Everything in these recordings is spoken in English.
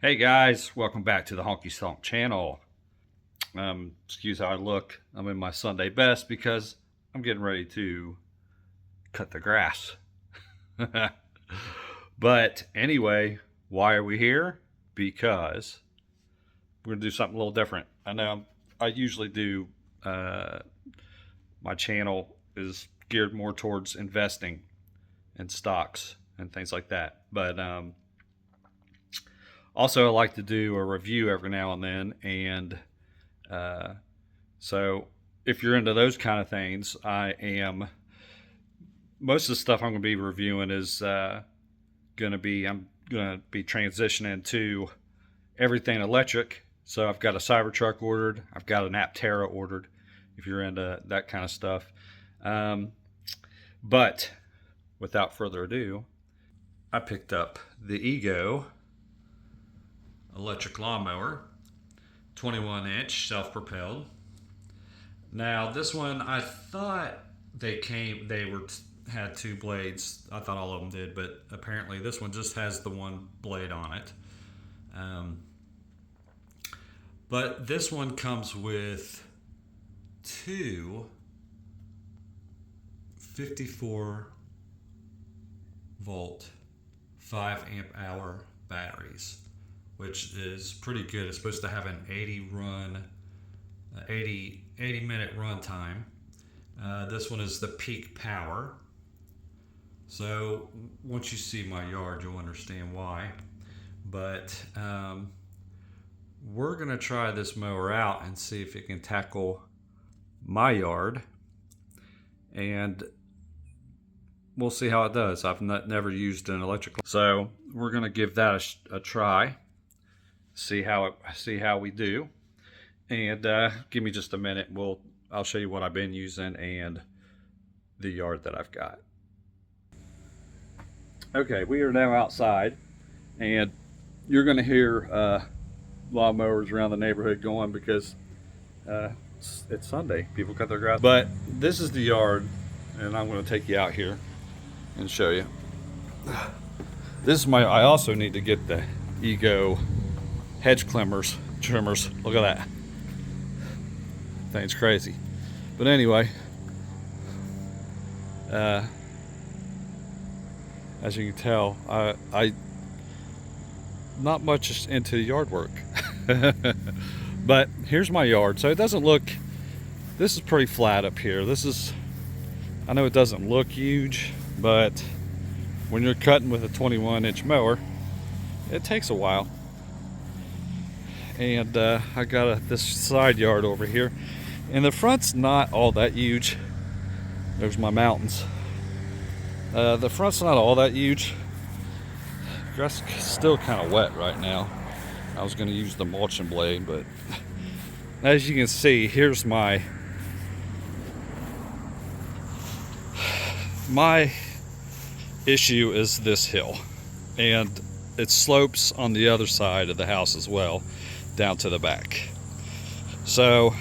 Hey guys, welcome back to the Honky Stomp channel. Excuse how I look. I'm in my Sunday best because I'm getting ready to cut the grass. But anyway, why are we here? Because we're gonna do something a little different. I know I usually do, my channel is geared more towards investing in stocks and things like that. But also, I like to do a review every now and then, and so if you're into those kind of things, most of the stuff I'm going to be reviewing is I'm going to be transitioning to everything electric. So I've got a Cybertruck ordered, I've got an Aptera ordered, if you're into that kind of stuff. But without further ado, I picked up the Ego electric lawnmower, 21-inch self-propelled. Now this one, I thought had two blades. I thought all of them did, but apparently this one just has the one blade on it. But this one comes with two 54 volt 5 amp hour batteries, which is pretty good. It's supposed to have an 80 minute run time. This one is the peak power. So once you see my yard, you'll understand why. But we're gonna try this mower out and see if it can tackle my yard, and we'll see how it does. I've never used an electric, so we're gonna give that a try. See how we do, and give me just a minute. I'll show you what I've been using and the yard that I've got. Okay, we are now outside, and you're going to hear lawnmowers around the neighborhood going because it's Sunday. People cut their grass. But this is the yard, and I'm going to take you out here and show you. This is I also need to get the Ego hedge trimmers. Look at that. Thing's crazy. But anyway, as you can tell, I not much into yard work. But here's my yard. So it doesn't look, this is pretty flat up here. I know it doesn't look huge, but when you're cutting with a 21-inch mower, it takes a while. And I got this side yard over here, and the front's not all that huge. There's my mountains. The front's not all that huge. Grass is still kind of wet right now. I was going to use the mulching blade, but as you can see, here's my issue is this hill, and it slopes on the other side of the house as well, down to the back. So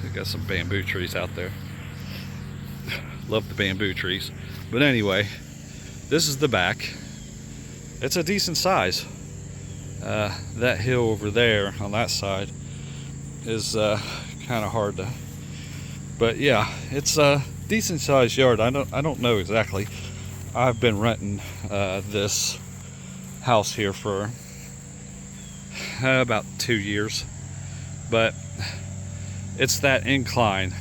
we got some bamboo trees out there. Love the bamboo trees. But anyway, this is the back. It's a decent size. That hill over there on that side is kind of hard to, but yeah, it's a decent sized yard. I don't know exactly. I've been renting this house here for about 2 years, but it's that incline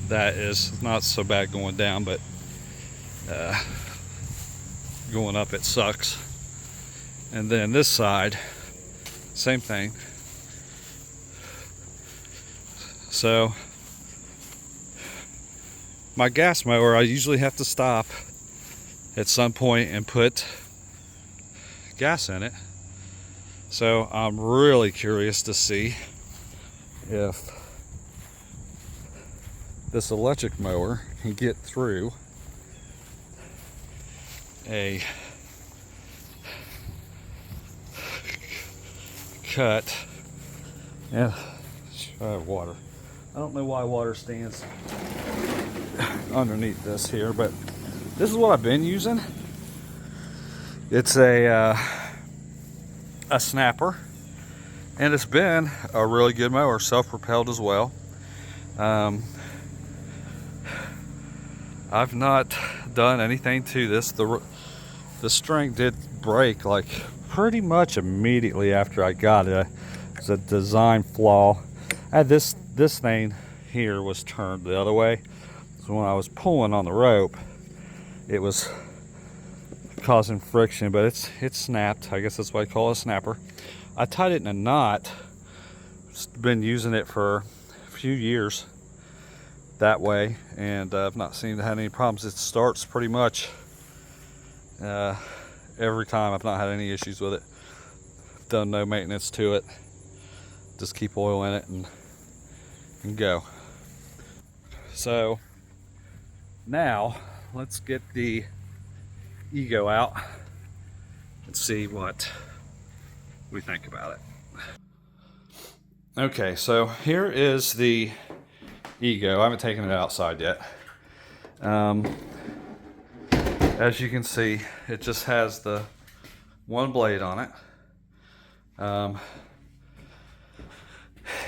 that is not so bad going down, but going up it sucks. And then this side, same thing. So my gas mower, I usually have to stop at some point and put gas in it. So I'm really curious to see if this electric mower can get through a cut. And I have water. I don't know why water stands underneath this here, but this is what I've been using. It's a snapper, and it's been a really good mower, self-propelled as well. I've not done anything to this. The string did break like pretty much immediately after I got it. It's a design flaw. I had this thing here was turned the other way, so when I was pulling on the rope, it was causing friction, but it's snapped. I guess that's why I call it a snapper. I tied it in a knot. Been using it for a few years that way, and I've not seemed to have any problems. It starts pretty much every time. I've not had any issues with it. Done no maintenance to it. Just keep oil in it and go. So now let's get the Ego out and see what we think about it. Okay, so here is the Ego. I haven't taken it outside yet. As you can see, it just has the one blade on it.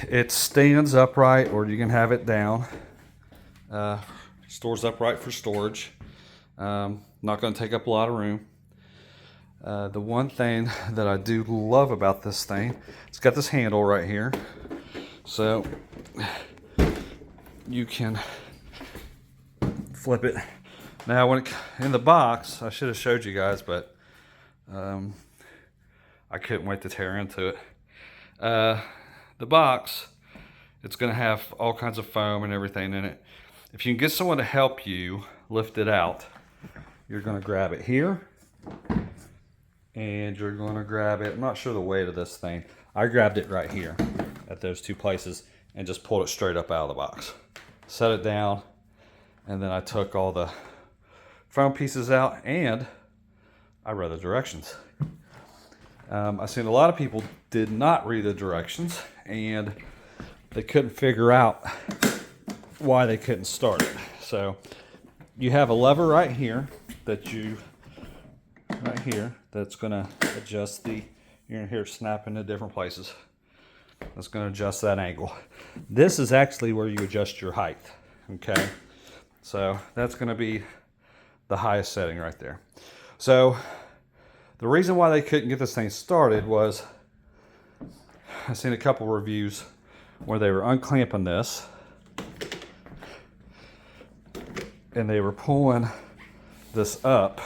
It stands upright, or you can have it down. Stores upright for storage. Not going to take up a lot of room. The one thing that I do love about this thing, it's got this handle right here, so you can flip it. Now, when in the box, I should have showed you guys, but I couldn't wait to tear into it. The box, it's going to have all kinds of foam and everything in it. If you can get someone to help you lift it out, you're going to grab it here, and you're going to grab it. I'm not sure the weight of this thing. I grabbed it right here at those two places and just pulled it straight up out of the box. Set it down, and then I took all the foam pieces out, and I read the directions. I've seen a lot of people did not read the directions, and they couldn't figure out why they couldn't start it. So you have a lever right here that's going to adjust you're going to hear it snap into different places. That's going to adjust that angle. This is actually where you adjust your height. Okay, so that's going to be the highest setting right there. So the reason why they couldn't get this thing started was I've seen a couple reviews where they were unclamping this and they were pulling this up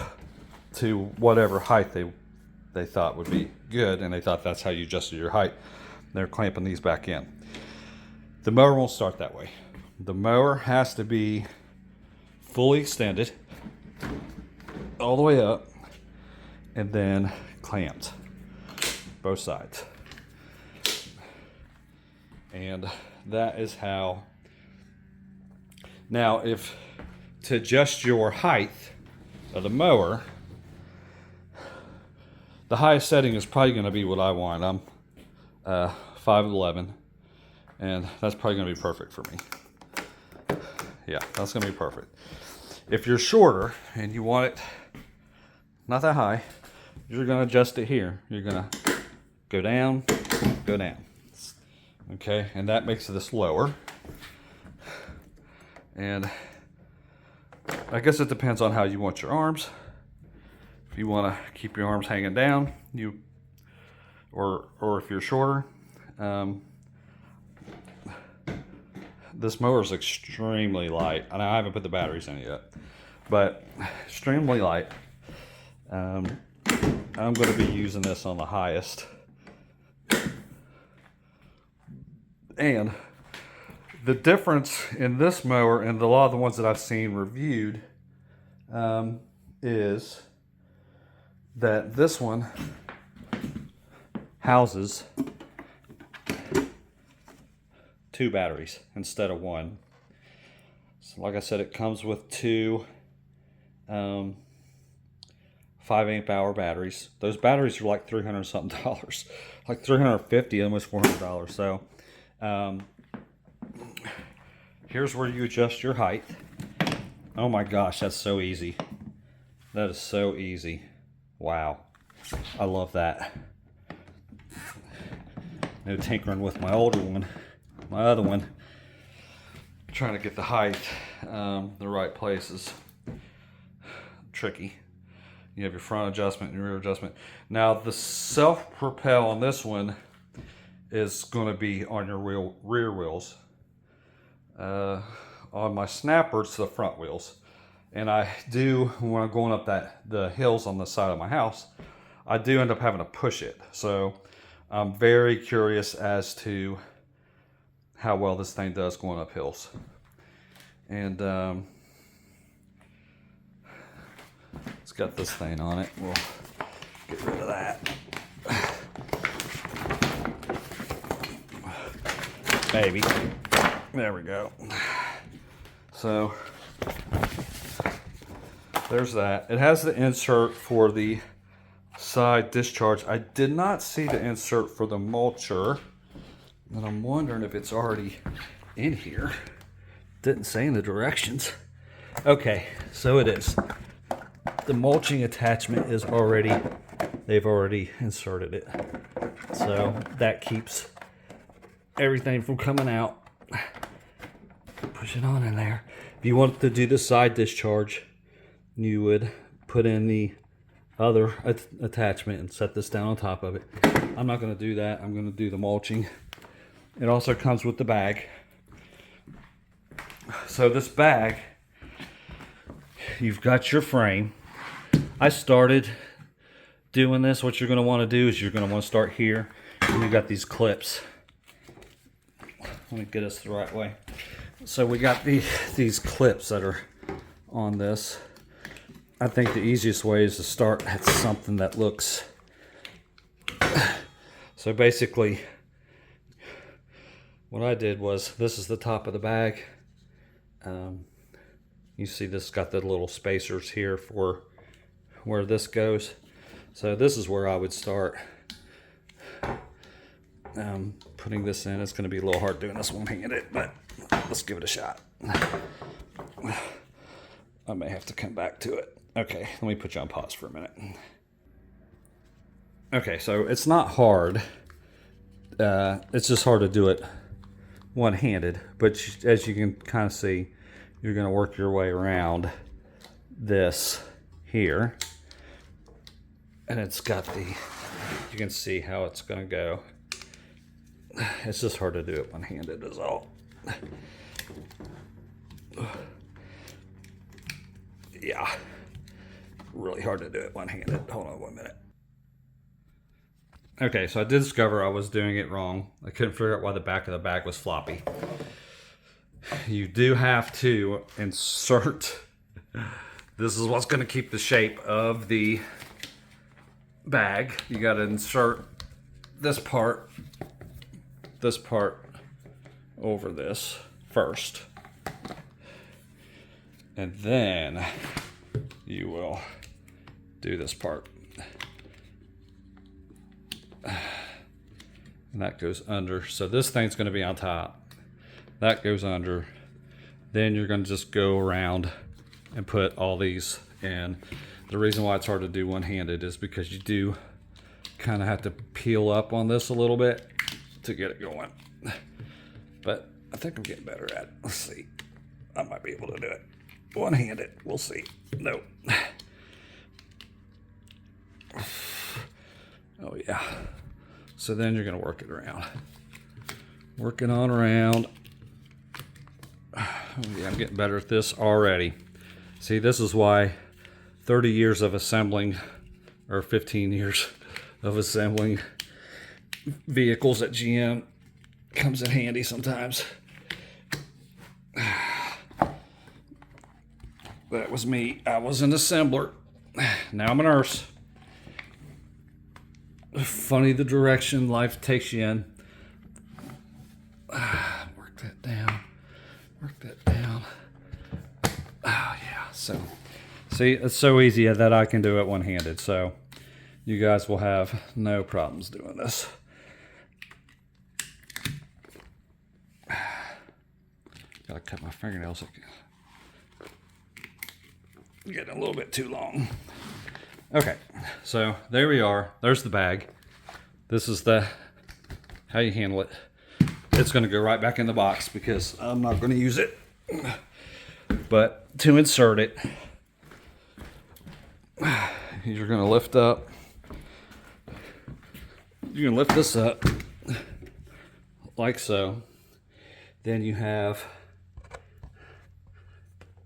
to whatever height they thought would be good, and they thought that's how you adjusted your height. They're clamping these back in. The mower won't start that way. The mower has to be fully extended all the way up and then clamped both sides. And that is how. Now, if to adjust your height of the mower, the highest setting is probably going to be what I want. I'm 5'11", and that's probably going to be perfect for me. Yeah, that's going to be perfect. If you're shorter and you want it not that high, you're going to adjust it here. You're going to go down, go down. Okay, and that makes this lower. And I guess it depends on how you want your arms. If you want to keep your arms hanging down, or if you're shorter, this mower is extremely light, and I haven't put the batteries in it yet, but extremely light. I'm going to be using this on the highest, and the difference in this mower and a lot of the ones that I've seen reviewed is that this one houses 2 batteries instead of 1. So like I said, it comes with 2 5 amp hour batteries. Those batteries are like $300 something, like $350, almost $400. So here's where you adjust your height. Oh my gosh, that's so easy. That is so easy. Wow, I love that. No tinkering with my older one, my other one. Trying to get the height the right places. Tricky. You have your front adjustment and your rear adjustment. Now the self-propel on this one is going to be on your rear wheels. On my snapper, it's the front wheels. And I do, when I'm going up the hills on the side of my house, I do end up having to push it. So I'm very curious as to how well this thing does going up hills. And it's got this thing on it. We'll get rid of that. Maybe. There we go. So there's that. It has the insert for the side discharge. I did not see the insert for the mulcher, and I'm wondering if it's already in here. Didn't say in the directions. Okay, so it is. The mulching attachment is already, they've already inserted it. So that keeps everything from coming out. Push it on in there. If you want to do the side discharge, you would put in the other attachment and set this down on top of it. I'm not going to do that. I'm going to do the mulching. It also comes with the bag. So this bag, you've got your frame. I started doing this. What you're going to want to do is you're going to want to start here. And you've got these clips. Let me get us the right way. So we got these clips that are on this. I think the easiest way is to start at something that looks... So basically, what I did was, this is the top of the bag. You see this got the little spacers here for where this goes. So this is where I would start putting this in. It's going to be a little hard doing this one-handed, but let's give it a shot. I may have to come back to it. Okay, let me put you on pause for a minute. Okay, so it's not hard. It's just hard to do it one-handed, but as you can kind of see, you're going to work your way around this here, and it's got the, you can see how it's going to go. It's just hard to do it one-handed is all. Yeah, really hard to do it one-handed. Hold on 1 minute. Okay, so I did discover I was doing it wrong. I couldn't figure out why the back of the bag was floppy. You do have to insert, this is what's going to keep the shape of the bag. You got to insert this part over this first, and then you will do this part. And that goes under. So this thing's going to be on top. That goes under. Then you're going to just go around and put all these in. The reason why it's hard to do one-handed is because you do kind of have to peel up on this a little bit to get it going. But I think I'm getting better at it. Let's see. I might be able to do it one-handed. We'll see. Nope. Oh yeah. So then you're going to work it around. Work it on around. Oh yeah, I'm getting better at this already. See, this is why 30 years of assembling, or 15 years of assembling vehicles at GM comes in handy sometimes. That was me. I was an assembler. Now I'm a nurse. Funny the direction life takes you in. Work that down. Work that down. Oh yeah. So, see, it's so easy that I can do it one-handed. So, you guys will have no problems doing this. Gotta cut my fingernails. Getting a little bit too long. Okay, so there we are. There's the bag. This is the how you handle it. It's going to go right back in the box because I'm not going to use it. But to insert it, you're going to lift up. You can lift this up like so. Then you have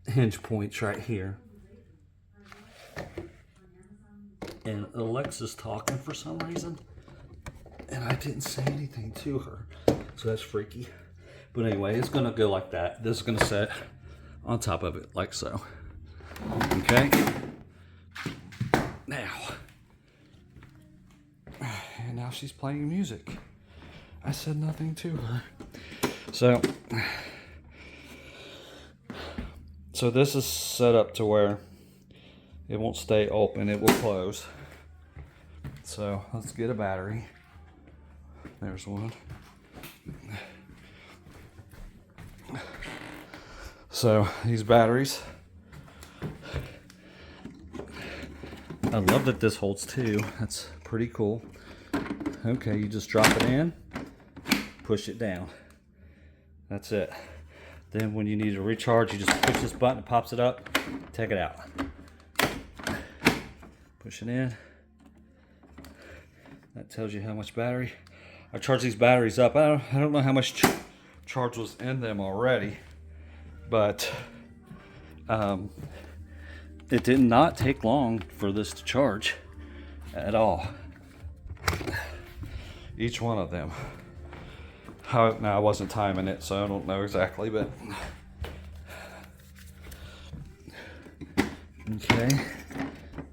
hinge points right here. And Alexa's talking for some reason, and I didn't say anything to her, so that's freaky. But anyway, it's gonna go like that. This is gonna sit on top of it like so. Okay. And now she's playing music. I said nothing to her. So this is set up to where it won't stay open, it will close. So let's get a battery. There's one. So these batteries, I love that this holds two. That's pretty cool. Okay, you just drop it in, push it down. That's it. Then when you need to recharge, you just push this button, it pops it up, take it out. Push it in. That tells you how much battery. I charge these batteries up. I don't know how much charge was in them already, but it did not take long for this to charge at all. Each one of them. Now I wasn't timing it, so I don't know exactly, but okay.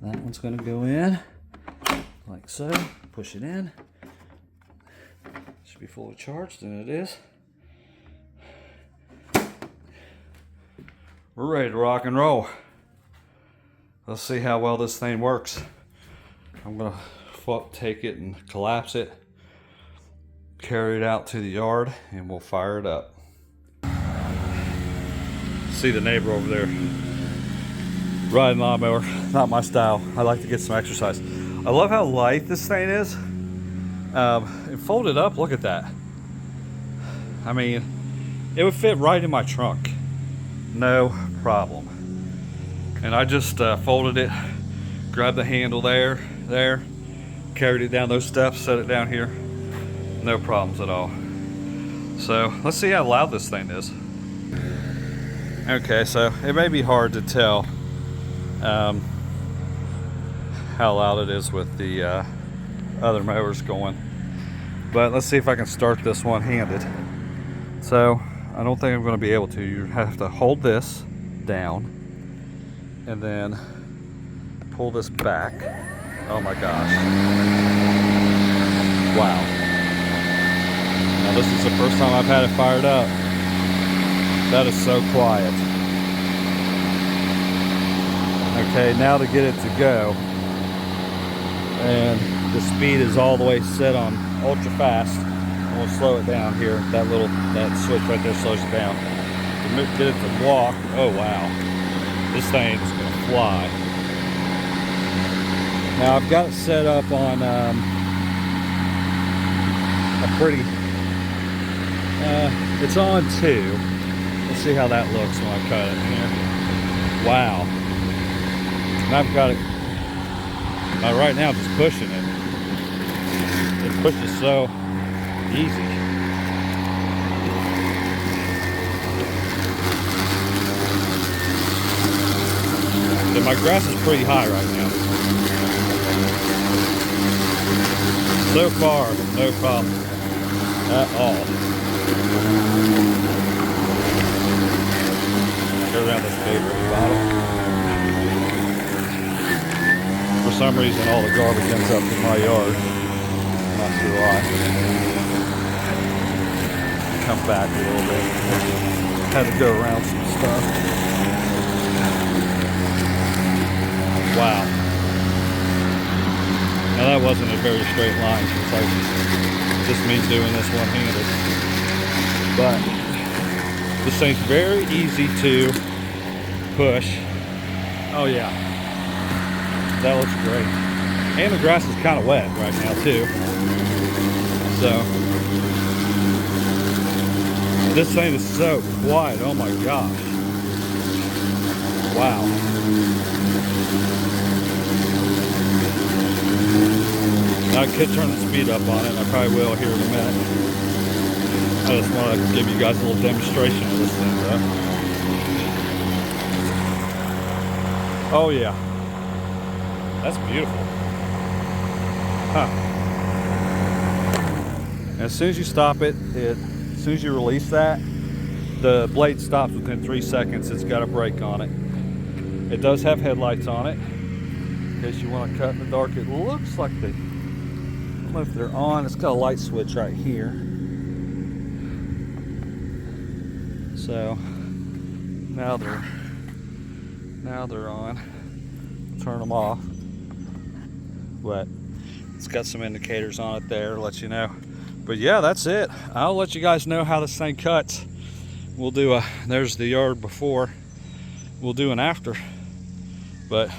That one's going to go in like so. Push it in. Should be fully charged, and it is. We're ready to rock and roll. Let's see how well this thing works. I'm going to take it and collapse it, carry it out to the yard, and we'll fire it up. See the neighbor over there riding lawnmower. Not my style. I like to get some exercise. I love how light this thing is. And folded up, look at that. I mean, it would fit right in my trunk. No problem. And I just folded it, grabbed the handle there, carried it down those steps, set it down here. No problems at all. So let's see how loud this thing is. Okay, so it may be hard to tell how loud it is with the other mowers going, but let's see if I can start this one-handed. So I don't think I'm going to be able to. You have to hold this down and then pull this back. Oh my gosh. Wow. Now this is the first time I've had it fired up. That is so quiet. Okay, now to get it to go. And the speed is all the way set on ultra fast. We'll slow it down here. That switch right there slows it down. To get it to walk, oh wow. This thing is gonna fly. Now I've got it set up on a pretty, it's on 2. Let's see how that looks when I cut it here. Wow. And I've got it, right now I'm just pushing it. It pushes so easy. So my grass is pretty high right now. So far, no problem at all. Go around this paper at the bottom. For some reason, all the garbage ends up in my yard. Not sure why. Come back a little bit. Had to go around some stuff. Wow. Now that wasn't a very straight line. It's like just me doing this one-handed. But this thing's very easy to push. Oh yeah. That looks great. And the grass is kind of wet right now too. So this thing is so quiet. Oh my gosh. Wow. I could turn the speed up on it. I probably will here in a minute. I just want to give you guys a little demonstration of this thing though. Oh yeah. That's beautiful. Huh. As soon as you stop it, as soon as you release that, the blade stops within 3 seconds. It's got a brake on it. It does have headlights on it. In case you want to cut in the dark, it looks like they, I don't know if they're on. It's got a light switch right here. So now they're on. Turn them off. But it's got some indicators on it there to let you know. But yeah, that's it. I'll let you guys know how this thing cuts. We'll do a, there's the yard before. We'll do an after. But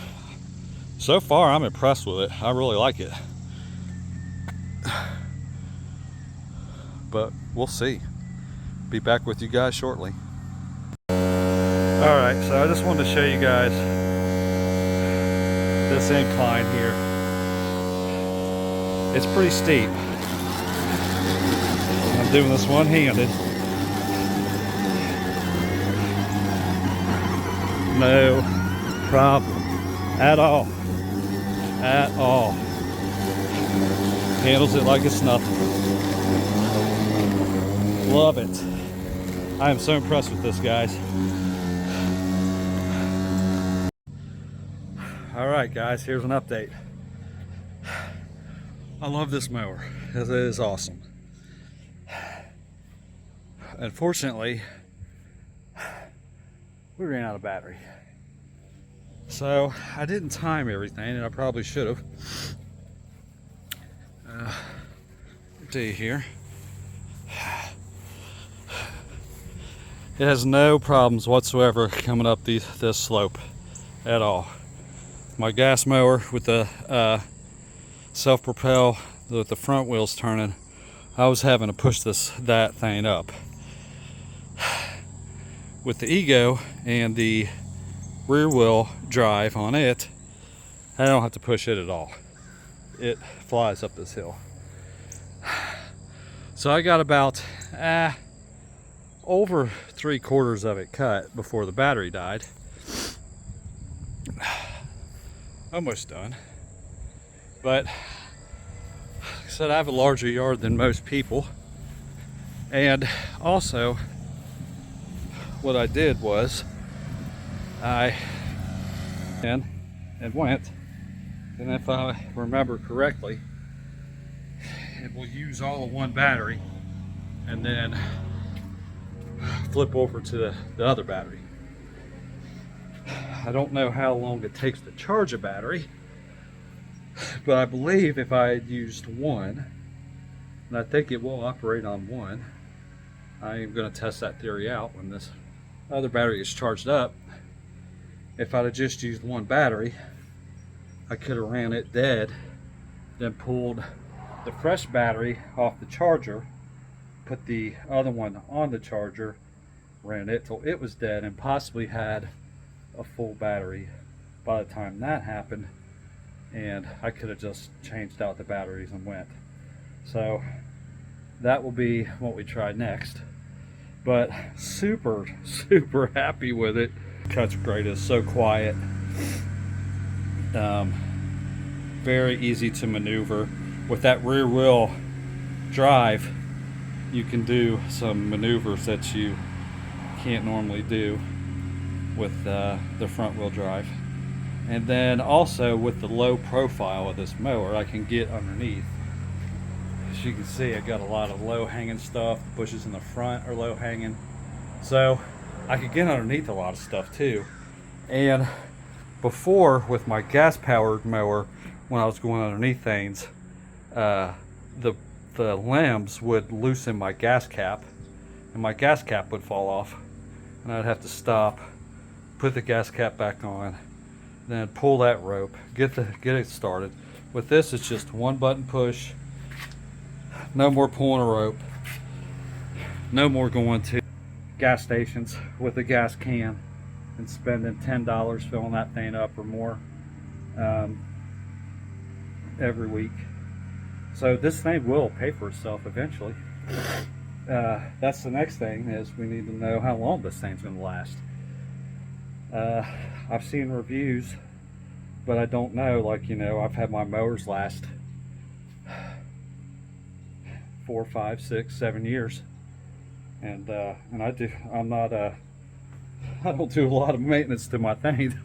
so far I'm impressed with it. I really like it. But we'll see. Be back with you guys shortly. Alright, so I just wanted to show you guys this incline here. It's pretty steep. I'm doing this one-handed. No problem at all. At all. Handles it like it's nothing. Love it. I am so impressed with this, guys. Alright guys, here's an update. I love this mower. It is awesome. Unfortunately, we ran out of battery. So I didn't time everything, and I probably should have. I'll tell you here. It has no problems whatsoever coming up this slope at all. My gas mower with the self-propel with the front wheels turning, I was having to push that thing up. With the Ego and the rear wheel drive on it, I don't have to push it at all. It flies up this hill. So I got about over 3/4 of it cut before the battery died. Almost done. But like I said, I have a larger yard than most people. And also what I did was I went, and if I remember correctly, it will use all of one battery and then flip over to the other battery. I don't know how long it takes to charge a battery, but I believe if I had used one, and I think it will operate on one, I am going to test that theory out when this other battery is charged up. If I'd have just used one battery, I could have ran it dead, then pulled the fresh battery off the charger, put the other one on the charger, ran it till it was dead, and possibly had a full battery by the time that happened, and I could have just changed out the batteries and went. So that will be what we try next. But super happy with it. Cuts great. It's so quiet. Very easy to maneuver. With that rear wheel drive, you can do some maneuvers that you can't normally do with the front wheel drive. And then also with the low profile of this mower, I can get underneath. As you can see, I got a lot of low hanging stuff. The bushes in the front are low hanging, so I could get underneath a lot of stuff too. And before, with my gas powered mower, when I was going underneath things, the limbs would loosen my gas cap, and my gas cap would fall off, and I'd have to stop, put the gas cap back on, then pull that rope, get it started. With this, it's just one button push, no more pulling a rope, no more going to gas stations with a gas can and spending $10 filling that thing up or more every week. So this thing will pay for itself eventually. That's the next thing, is we need to know how long this thing's going to last. I've seen reviews, but I don't know. Like, you know, I've had my mowers last 4, 5, 6, 7 years, and I don't do a lot of maintenance to my thing,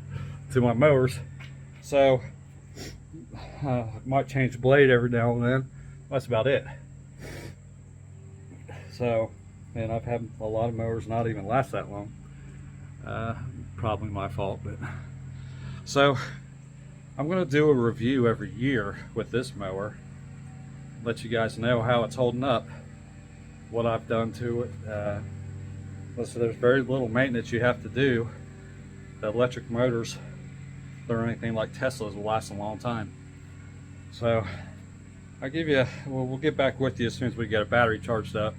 to my mowers, so might change blade every now and then. That's about it. So, and I've had a lot of mowers not even last that long. Probably my fault, but so I'm going to do a review every year with this mower, let you guys know how it's holding up, what I've done to it. So there's very little maintenance you have to do. The electric motors, they're anything like Teslas, will last a long time. So I'll give you, we'll get back with you as soon as we get a battery charged up,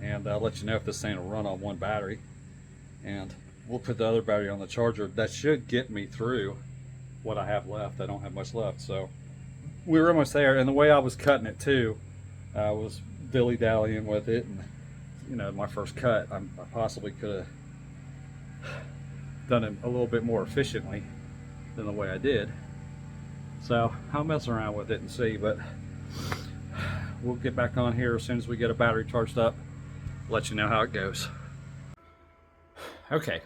and I'll let you know if this thing will run on one battery, and we'll put the other battery on the charger. That should get me through what I have left. I don't have much left, so we were almost there. And the way I was cutting it too, I was dilly-dallying with it, and you know, my first cut, I possibly could have done it a little bit more efficiently than the way I did. So I'll mess around with it and see, but we'll get back on here as soon as we get a battery charged up, let you know how it goes. Okay,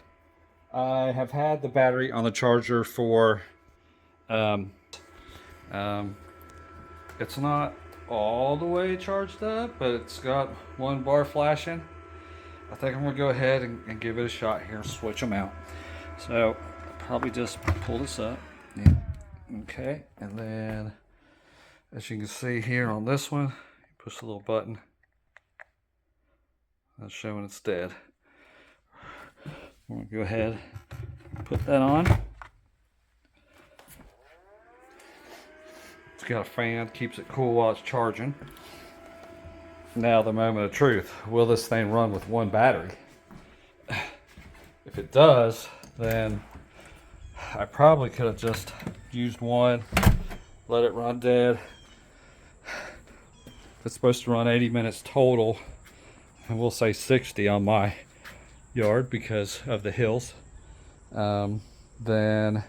I have had the battery on the charger for it's not all the way charged up, but it's got one bar flashing. I think I'm gonna go ahead and give it a shot here and switch them out. So probably just pull this up. Yeah. Okay, and then as you can see here on this one, you push the little button. That's showing it's dead. I'm gonna go ahead and put that on. It's got a fan, keeps it cool while it's charging. Now the moment of truth, will this thing run with one battery? If it does, then I probably could have just used one, let it run dead. It's supposed to run 80 minutes total, and we'll say 60 on my yard because of the hills. Then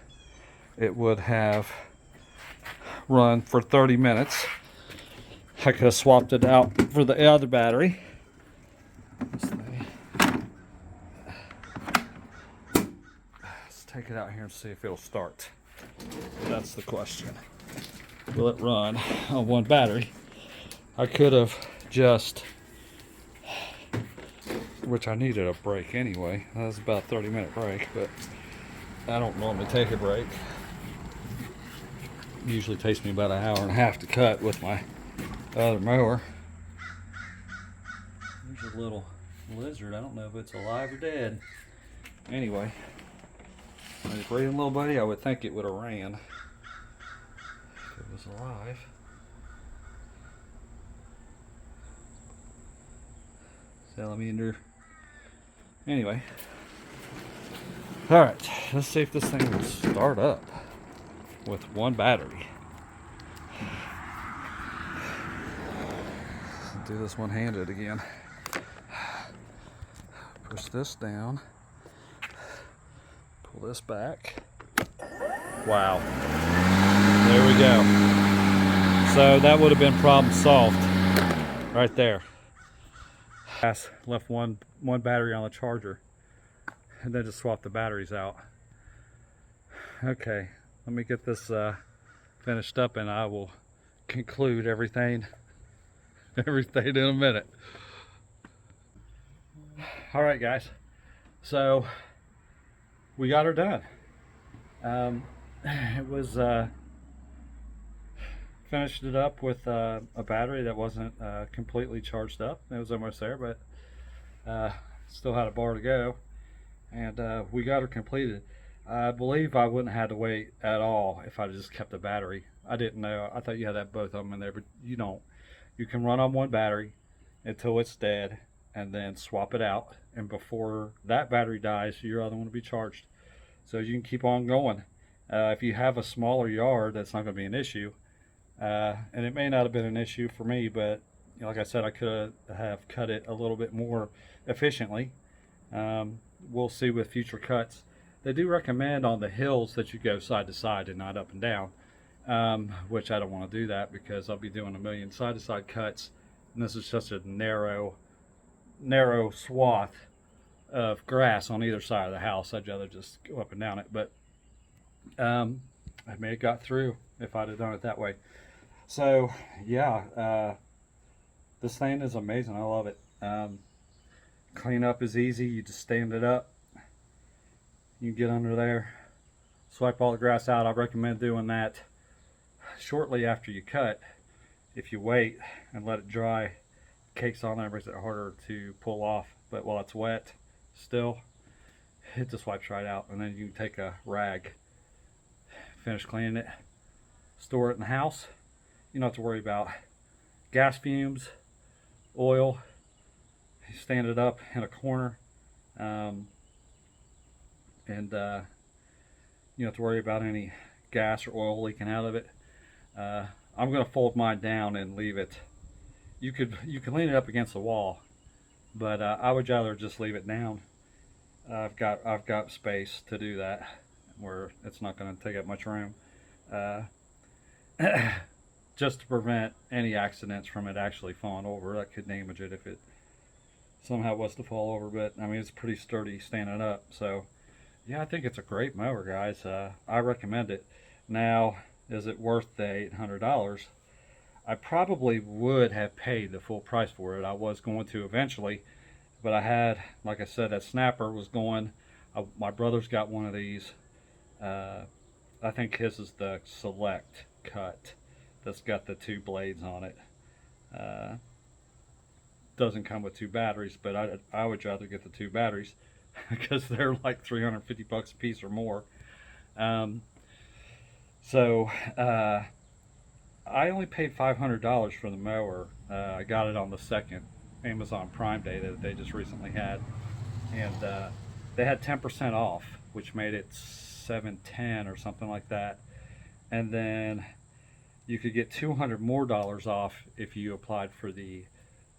it would have run for 30 minutes. I could have swapped it out for the other battery. Let's take it out here and see if it'll start. That's the question. Will it run on one battery? I could have just, which I needed a break anyway. That was about a 30-minute break, but I don't normally take a break. It usually takes me about an hour and a half to cut with my other mower. There's a little lizard. I don't know if it's alive or dead. Anyway, when it's breathing, little buddy, I would think it would have ran if it was alive. Salamander. Anyway, all right, let's see if this thing will start up with one battery. Do this one-handed again. Push this down. Pull this back. Wow. There we go. So that would have been problem solved right there. Left one battery on the charger, and then just swap the batteries out. Okay, let me get this finished up, and I will conclude everything in a minute. All right, guys, so we got her done. It was finished it up with a battery that wasn't completely charged up. It was almost there, but still had a bar to go, and we got her completed. I believe I wouldn't have had to wait at all if I just kept the battery. I didn't know. I thought you had to have both of them in there, but you don't. You can run on one battery until it's dead and then swap it out. And before that battery dies, your other one will be charged. So you can keep on going. If you have a smaller yard, that's not going to be an issue. And it may not have been an issue for me, but like I said, I could have cut it a little bit more efficiently. We'll see with future cuts. They do recommend on the hills that you go side to side and not up and down, which I don't want to do that because I'll be doing a million side to side cuts, and this is just a narrow swath of grass on either side of the house. I'd rather just go up and down it, but I may have got through if I'd have done it that way. So yeah, this thing is amazing. I love it. Clean up is easy. You just stand it up. You can get under there, swipe all the grass out. I recommend doing that shortly after you cut. If you wait and let it dry, cakes on there, makes it harder to pull off. But while it's wet still, it just wipes right out. And then you can take a rag, finish cleaning it, store it in the house. You don't have to worry about gas fumes, oil. You stand it up in a corner, and you don't have to worry about any gas or oil leaking out of it. I'm going to fold mine down and leave it. You can lean it up against the wall, but I would rather just leave it down. I've got space to do that where it's not going to take up much room, just to prevent any accidents from it actually falling over. That could damage it if it somehow was to fall over, but I mean, it's pretty sturdy standing up. So yeah, I think it's a great mower, guys. I recommend it. Now, is it worth the $800? I probably would have paid the full price for it. I was going to eventually, but I had, like I said, that snapper was going. My brother's got one of these. I think his is the Select cut that's got the 2 blades on it. Doesn't come with 2 batteries, but I would rather get the 2 batteries because they're like $350 a piece or more. So I only paid $500 for the mower. I got it on the second Amazon Prime Day that they just recently had, and they had 10% off, which made it $710 or something like that. And then you could get $200 more off if you applied for the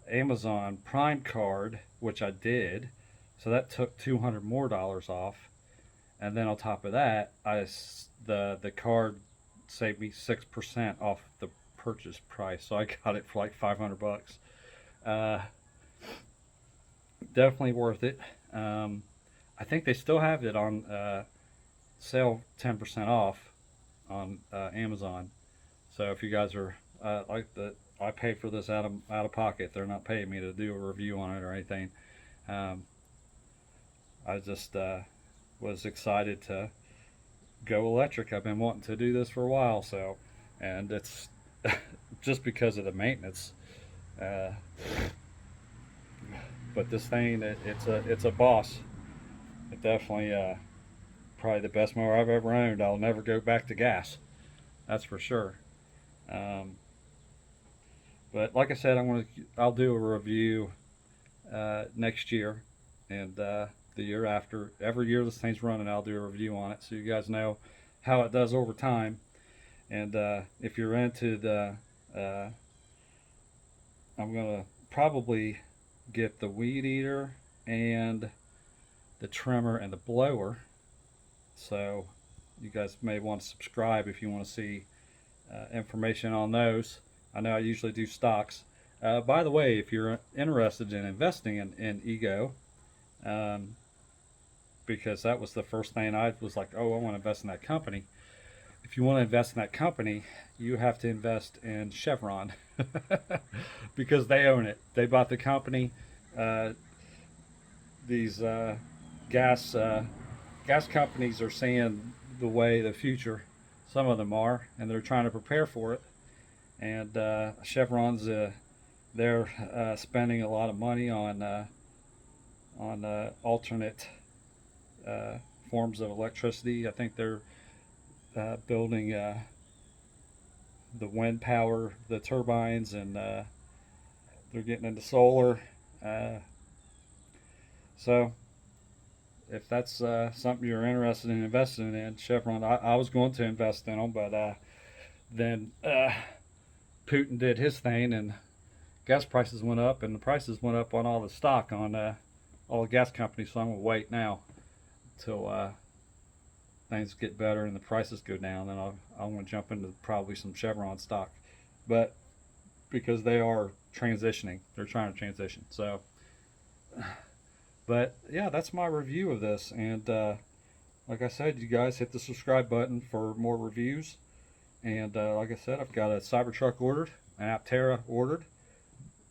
Amazon Prime card, which I did. So that took $200 more off, and then on top of that, the card saved me 6% off the purchase price. So I got it for like $500. Definitely worth it. I think they still have it on sale, 10% off on Amazon. So if you guys are like the, I pay for this out of pocket. They're not paying me to do a review on it or anything. I just was excited to go electric. I've been wanting to do this for a while, so, and it's just because of the maintenance. But this thing, it's a boss. It definitely probably the best mower I've ever owned. I'll never go back to gas, that's for sure. But like I said, I'll do a review next year, and the year after. Every year this thing's running, I'll do a review on it so you guys know how it does over time. And if you're into the I'm gonna probably get the weed eater and the trimmer and the blower, so you guys may want to subscribe if you want to see information on those. I know I usually do stocks. By the way, if you're interested in investing in Ego, because that was the first thing I was like, oh, I want to invest in that company. If you want to invest in that company, you have to invest in Chevron because they own it. They bought the company. These gas companies are seeing the future. Some of them are, and they're trying to prepare for it. And Chevron's they're spending a lot of money on alternate forms of electricity. I think they're building the wind power, the turbines, and they're getting into solar. So if that's something you're interested in investing in, Chevron, I was going to invest in them, but then Putin did his thing, and gas prices went up, and the prices went up on all the stock on all the gas companies. So I'm gonna wait now till things get better and the prices go down. Then I'm gonna jump into probably some Chevron stock, but because they are transitioning, they're trying to transition. So, but yeah, that's my review of this. And like I said, you guys hit the subscribe button for more reviews. And like I said, I've got a Cybertruck ordered, an Aptera ordered,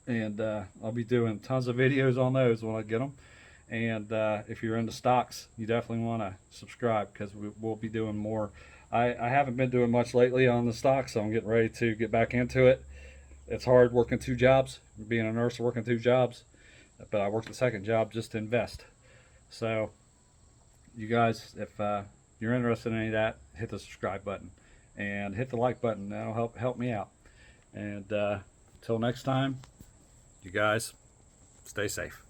and I'll be doing tons of videos on those when I get them. And if you're into stocks, you definitely want to subscribe, because we'll be doing more. I haven't been doing much lately on the stocks, so I'm getting ready to get back into it. It's hard working 2 jobs, being a nurse, working 2 jobs, but I worked a second job just to invest. So you guys, if you're interested in any of that, hit the subscribe button and hit the like button. That'll help me out. And until next time, you guys stay safe.